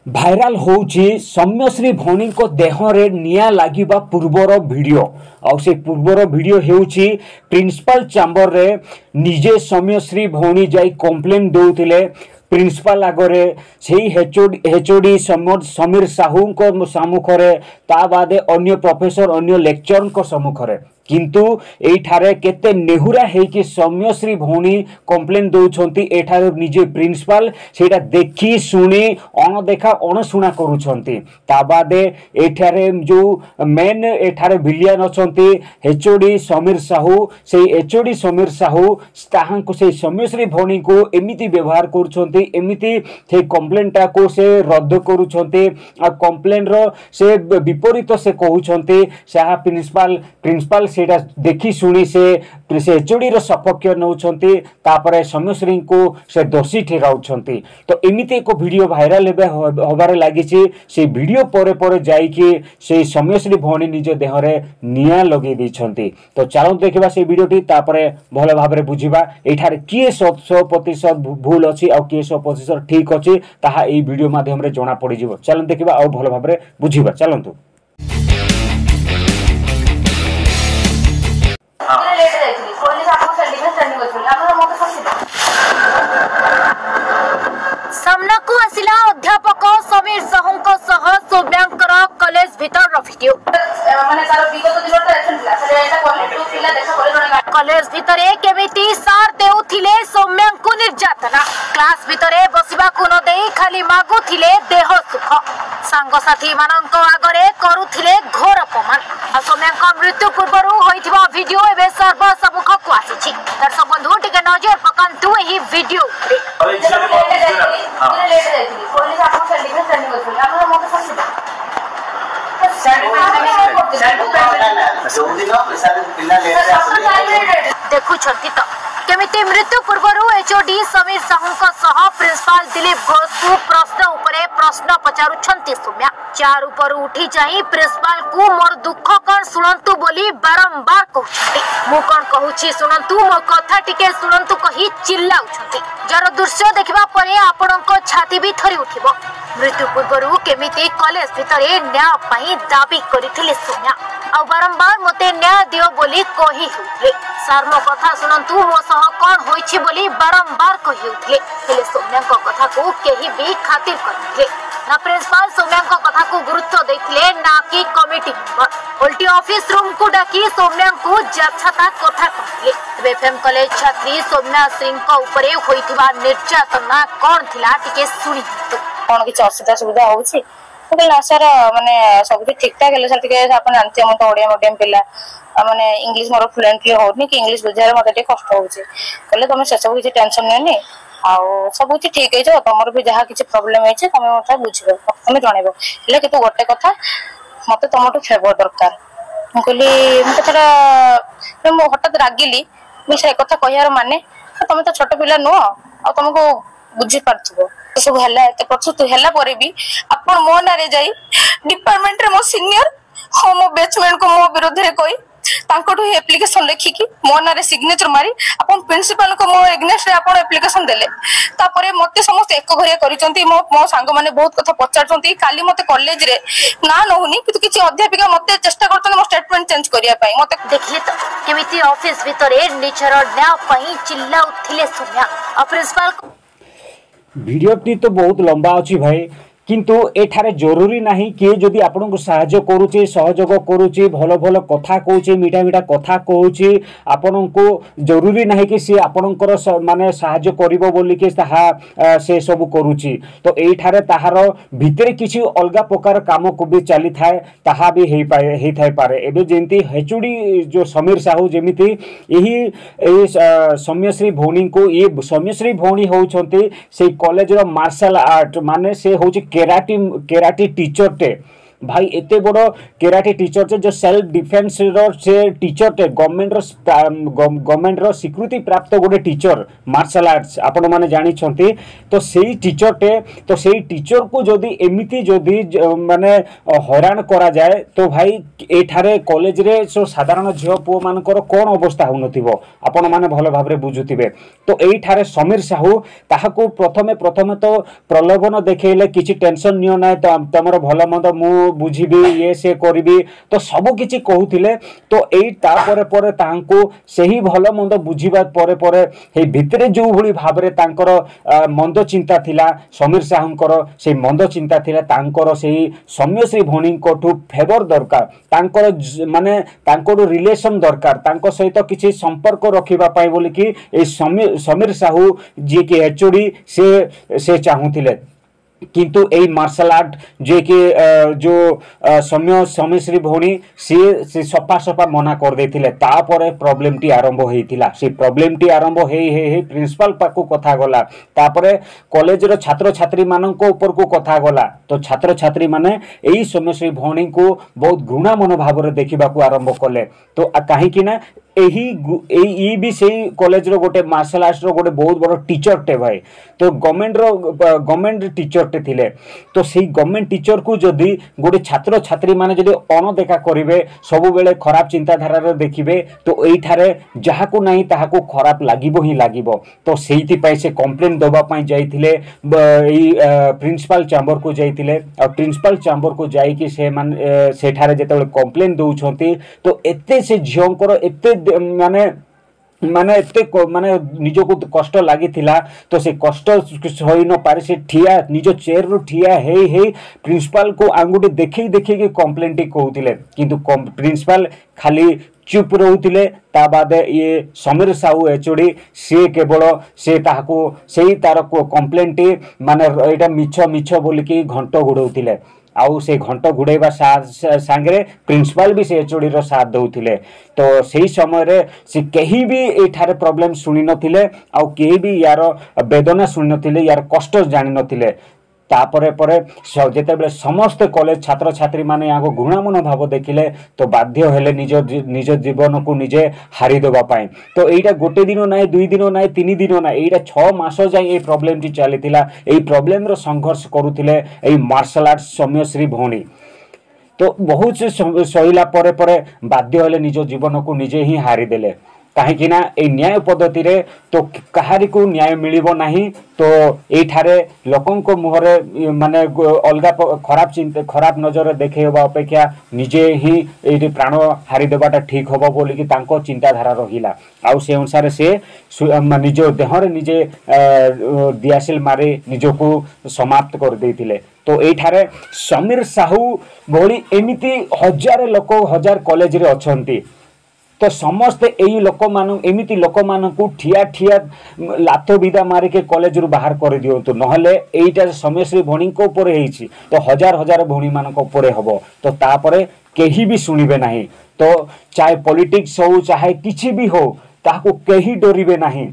Viral होउची सौम्यश्री भौणी को देहरे निया लागिबा पूर्वर वीडियो और से पूर्वर वीडियो हेउची प्रिंसिपल चैम्बर रे निजे सौम्यश्री भौणी जाई कंप्लेन दउथिले प्रिंसिपल आगरे सेही हेचोडी समीर साहू को सम्मुखरे ता बादे अन्य प्रोफेसर अन्य लेक्चर को सम्मुखरे किंतु एठारे केते नेहुरा है कि सौम्यश्री भौणी कंप्लेन दउछंती एठारे निजे प्रिंसिपल सेटा देखी सुनी अणदेखा अणशुणा करूछंती ता बादे एठारे जो मेन एठारे विलियन अछंती एचओडी समीर साहू से एचओडी समीर साहू ताहांको से सौम्यश्री भौणी को एमिति व्यवहार करूछंती एमिति से कंप्लेनटा को से रद्द करूछंती आ कंप्लेन रो से विपरीत से कहउछंती साहा प्रिंसिपल सेटा देखी सुनी से एचओडी रो सपक्ष नउछंती तापरे सौम्यश्री को से दोषी ठहराउछंती तो एमिति एक वीडियो भाइराल होबारे लागिछि से वीडियो परे परे जाई कि से सौम्यश्री भौणी निज देहरे निया लगे दैछंती तो चलो देखिबा से वीडियोटी तापरे भलो भाबरे बुझिबा एठारे किए 100% भूल अछि आ किए 100% ठीक अछि ताहा ए वीडियो माध्यम रे जणा पड़ी जिवो चलो देखिबा आ भलो भाबरे बुझिबा चलंतु सामना को आसिला अध्यापक समीर साहू सह सौम्यांकर कॉलेज भीतर वीडियो माने तार विगत दिनर एथनला से एटा कॉलेज पिला देखा करे कॉलेज भीतर केमिति सार देउथिले सौम्यांकु निर्यातना क्लास भीतर बसिबा को न देई खाली मागुथिले देह सुख सांग साथी मानक आगरे करूथिले घोर अपमान आ सौम्यांक मृत्यु पूर्वरु होइथिबा वीडियो एबे सर्व सम्मुख को आसीछि दर्शक बंधु टिके नजर पकांतु एही वीडियो देखु तो केमिति मृत्यु पूर्व एचओडी समीर साहू सह प्रिंसिपल दिलीप घोष को प्रश्न उपरे प्रश्न पचारुछंती सौम्या चार ऊपर उठी जाई प्रिंसिपल को मोर दुख कौन सुनंतु बोली बारंबार कहउछंती मु कौन कहउछि सुनंतु मो कथा टिके सुनंतु कहि चिल्लाउछंती जार दृश्य देखिबा परे आपणक छाती भी थरी उठिबो मृत्यु पूर्व केमिति कॉलेज भीतर न्याय पई दाबी करिथिले सौम्या आ बारंबार मते न्याय दियो बोली कहि हुले सार मो कथा सुनंतु मो सह कोन होइछि बोली बारंबार कहि उठले हेले सौम्या को कथा को केही भी खातिर करथिले ना प्रिंसिपल सौम्या को कथा को गुरुत्व दैथिले ना कि कमिटी मेंबर उल्टी ऑफिस रूम को डाकी सौम्या को जाछता कथा कहले एफएम कॉलेज छात्री सौम्या सिंह को ऊपर होइथिबा निर्यातना कोन थिला टिके सुनी कोन कि असुविधा सुविधा होउछि कहला सर माने सब ठीक ठाक हेले सर टिके आपन जानते हम तो ओडिया मीडियम पिला माने इंग्लिश मोर फ्लुएंटली होनी कि इंग्लिश बुझारे मते टिके कष्ट होउछि कहले तुम से सब किछ टेंशन नेनी आ सब किछ ठीक है जो तमर भी जहा किछ प्रॉब्लम है तमे मते बुझिबो तमे जणेबो हेले कि तो गोटे कथा मते तमटो फेवर दरकार म कहली म कथरा म हठात रागिली मी से कथा कहियार माने तमे तो छोट पिला नो आ तुमको बुझी पारथबो सब हला एते पछ तू हला परे भी अपन मो नारे जाई डिपार्टमेंट रे मो सीनियर हो मो बैचमेंट को मो विरोध रे कोई तांको तो एप्लीकेशन लिखि कि मो नारे सिग्नेचर मारी अपन प्रिंसिपल को मो एग्नेस्ट रे अपन एप्लीकेशन देले तापरे मते समस्त एक घरिया करिसंती मो सांग माने बहुत कथा पचारसंती काली मते कॉलेज रे ना नहुनी कि किछि अध्यापिका मते चेष्टा करतन मो स्टेटमेंट चेंज करिया पई मते देखिए तो केमिति ऑफिस भीतर निचर न्याय पई चिल्ला उठिले सौम्या आ प्रिंसिपल वीडियोटी तो बहुत लंबा अच्छी भाई किंतु एठारे जरूरी नहीं कि जदि आपन को सहायता करूचे सहयोग करूचे भलो भलो कथा कहूचे मीठा मीठा कथा कहूचे आपन को जरूरी नहीं कि से आपनकर माने सहायता करिवो बोली के ताहा से सब करूची तो एठारे ताहार भितरे किछि अलगा प्रकार काम को भी चली थाए ताहा भी हे थाई पारे एबे जेंती हेचुडी जो समीर साहू जेमिति एही सौम्यश्री भौणी को ये सौम्यश्री भौणी होउछंती से कॉलेज रो मार्शल आर्ट माने से होउची केराटी टीचर टे भाई एते बड़ केराटे टीचर जो सेल्फ डिफेन्स से टीचर टे गवर्नमेंट रो स्वीकृति प्राप्त गोटे टीचर मार्शल आर्ट्स आपण माने जानी छंती तो सेही टीचर टे तो सेही टीचर को जदी एमिति जदी माने हैरान करा जाए तो भाई एठारे कॉलेज रे सो साधारण झियो पुओ मानकर कोन अवस्था हो नथिबो आपण माने भलो भाबरे बुझुथिबे तो एठारे समीर साहू ताहाको प्रथमे तो प्रलोभन देखेले किछि टेंशन नियो ना तो तमरो भलो मंद मु बुझिबी ये से करबी तो सब किछि कहूथिले तो एई ता परे तांको सही भलो मंद बुझिबा परे हे भितरे जो भली भाबरे तांकर मंद चिंता थिला समीर साहूंकर से मंद चिंता थिला तांकर सेही सौम्यश्री भौणी कोठू फेवर दरकार तांकर माने तांकर रिलेशन दरकार तांको सहित किछि संपर्क रखिबा पाई बोली कि ए समीर साहू जे कि एचओडी से चाहूथिले किंतु एई मार्शल आर्ट जे कि जो सौम्यश्री भौणी से सफा सफा मना कर देथिले तापरे प्रॉब्लम टी आरंभ होइतिला से प्रॉब्लम टी आरंभ हे प्रिंसिपल पाकू कथा गला तापरे कॉलेज रो छात्र छात्री माननको ऊपर को कथा गला तो छात्र छात्री माने एई सौम्यश्री भौणी को बहुत घृणा मनोभाव रे देखिबा को आरंभ कले तो काहे कि ना एही भी से कॉलेज रो गोटे मार्शल आर्ट्स रो गोटे बहुत बड़ टीचर टे भाई तो गवर्नमेंट टीचर टे थिले तो सेही गवर्नमेंट टीचर को जदी गोटे छात्र छात्री माने जदी अनदेखा करिवे सब बेले खराब चिंताधारा रे देखिबे तो एई थारे जहा को नहीं ताहा को खराब लागिबो ही लागिबो तो सेहिति पई से कंप्लेंट दबा पई जाईथिले एई प्रिंसिपल चैम्बर को जाईथिले और प्रिंसिपल चैम्बर को जाई कि से मान सेठारे जेतेबेले कंप्लेंट दउछंती तो एते से झियोंकर एते माने एते माने निजो को कष्ट लागि थिला तो से कष्ट होई न पारे से ठिया निजो चेयर रो ठिया हे प्रिंसिपल को आंगुटे देखि कि कंप्लेंट कहउतिले किंतु प्रिंसिपल खाली चुप रहउतिले ता बाद ये समीर साहू एचओडी से केवल से ताहाको सेही तार कंप्लेंट माने एटा मिछ बोली कि घंट गुडउतिले आउ से घंट गुड़ेबा सांगे प्रिंसिपल भी से एचओडी रो साथ दउथिले तो सही समय रे से कहीं भी एठारे प्रॉब्लम सुनी नथिले आउ केही भी यार वेदना सुनी नथिले यार कष्ट जानि नथिले तापरे परे जेतेबेले समस्त कॉलेज छात्र छात्री माने याको घृणा मनोभाव देखिले तो बाध्य हेले निज जीवन को निजे हारी देबा पाए तो एटा गोटे दिन नाय दुई दिन नाय तीन दिन नाय एटा 6 मास जाय ए प्रॉब्लम टी चलीथिला ए प्रॉब्लम रो संघर्ष करूथिले ए मार्शल आर्ट्स सौम्यश्री भौणी तो बहुत से सहिला परे बाध्य हेले निज जीवन को निजे ही हारी देले कहीं ना ए न्याय पद्धति रे तो कहारी को न्याय मिलिबो नहीं तो एठारे लोकन को मुहरे माने अलगा खराब चिंता खराब नजर देखेबा अपेक्षा निजे ही एठी प्राण हारी देबाटा ठीक होबो बोली कि तांको चिंताधारा रहिला आउ से अनुसार से निज देहरे निजे दियासिल मारे निजको समाप्त कर देथिले तो एठारे समीर साहू भली एमिति हजार लोक हजार कॉलेज रे अछंती तो समस्त एई लोक मान एमिति लोक मान को ठिया ठिया लाथ विदा मारे के कॉलेज रु बाहर कर दियंतु नहले एईटा सौम्यश्री भौणी को ऊपर हेछि तो हजार हजार भौणी मान को ऊपर हबो तो तापरे केही भी सुनिबे नाही तो चाहे पॉलिटिक्स हो चाहे किछि भी हो ताको केही डरिबे नाही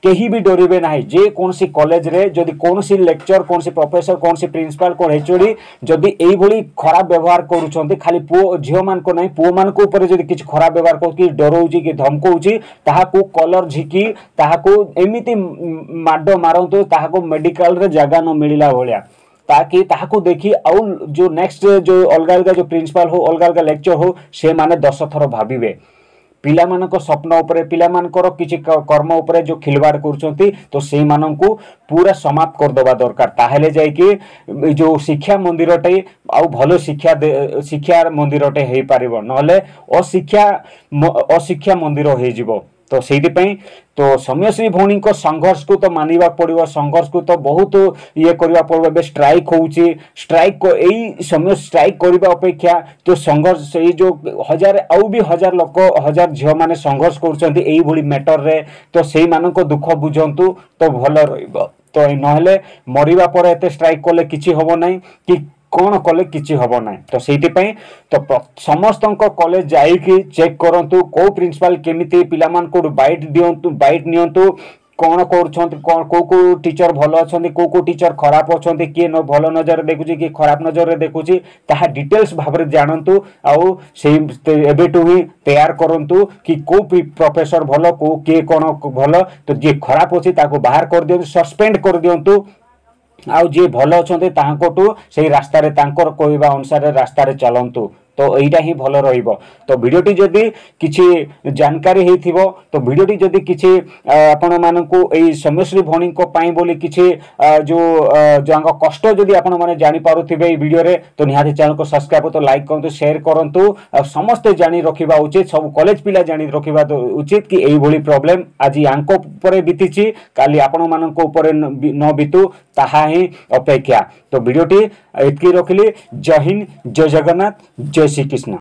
केही भी डरिबे नाही जे कोनसी कॉलेज रे जदी कोनसी लेक्चर कोनसी प्रोफेसर कोनसी प्रिंसिपल को एचओडी जदी एई भली खराब व्यवहार करूछंती खाली पुओ झियो मान को नाही पुओ मान को ऊपर जदी किछ खराब व्यवहार को कि डरौची कि धमकौची ताहाको कलर झिकी ताहाको एमिति माडो मारंतु ताहाको मेडिकल रे जगह न मिलिला भलिया ताकि ताहाको देखि आउ जो नेक्स्ट जो अलगा अलगा जो प्रिंसिपल हो अलगा अलगा लेक्चर हो से माने 10 थर भाबिबे पिला मानको स्वप्न उपरे पिला मानकर किछि कर्म उपरे जो खिलवाड़ करछंती तो सेही माननको पूरा समाप्त कर देबा दरकार ताहेले जाय कि जो शिक्षा मंदिरटे आ भलो शिक्षा मंदिरटे हेई पारिबो नहले अशिक्षा मंदिर हेई जिवो तो सेही पई तो सौम्यश्री भौणी को संघर्ष को तो मानिबा पड़िबो संघर्ष को तो बहुत ये करबा पड़बो बे स्ट्राइक होउची स्ट्राइक को एई समय स्ट्राइक करबा अपेक्षा तो संघर्ष सेही जो हजार आउ भी हजार लोक हजार झियो माने संघर्ष करछंती एई भली मैटर रे तो सेही मानन को दुख बुझंतु तो भलो रहइबो तो नहले मरिबा पर एते स्ट्राइक कोले किछि होबो नै कि कौन कले किछि हबो नै तो सेति पई तो समस्त कॉलेज जाई कि चेक करंतु को प्रिंसिपल केमिति पिला मान को बाइट दियंतु बाइट नियंतु कौन कौ टीचर भल अच्छा कौ टीचर खराब अच्छा किए भल नजर देखुची किए खराब नजर देखुची ताहा डिटेल्स भाव में जानतु आउ से एबेटू ही तैयार करंतु कि को प्रोफेसर भल को किए कौन भल तो जी खराब अच्छी बाहर कर दियंतु सस्पेंड कर दियंतु आउ जी भल अच्छा तांकोटू से रास्ता रे तांकर कहवा अनुसार रास्ता रे चलंतु तो यहीटा ही भल रहिबो। तो वीडियोटी जदि किछि जानकारी हेथिबो तो वीडियोटी जदि किछि आपण मानकु एई सौम्यश्री भौणी को पाई बोली किछि जो जांग कष्ट जदि आपण माने जानि पारुथिबे एई वीडियो रे तो निहाती चैनल को सब्सक्राइब तो लाइक करंतु शेयर करंतु समस्त जानि रखिबा उचित सब कॉलेज पिला जानि रखिबा उचित कि एई भली प्रॉब्लम आज यांको ऊपर बीतीछि काली आपण मानक ऊपर न बीतु ताहा ही अपेक्षा। तो वीडियोटी एतकी रखिली। जय हिंद जय जगन्नाथ जय श्री कृष्ण।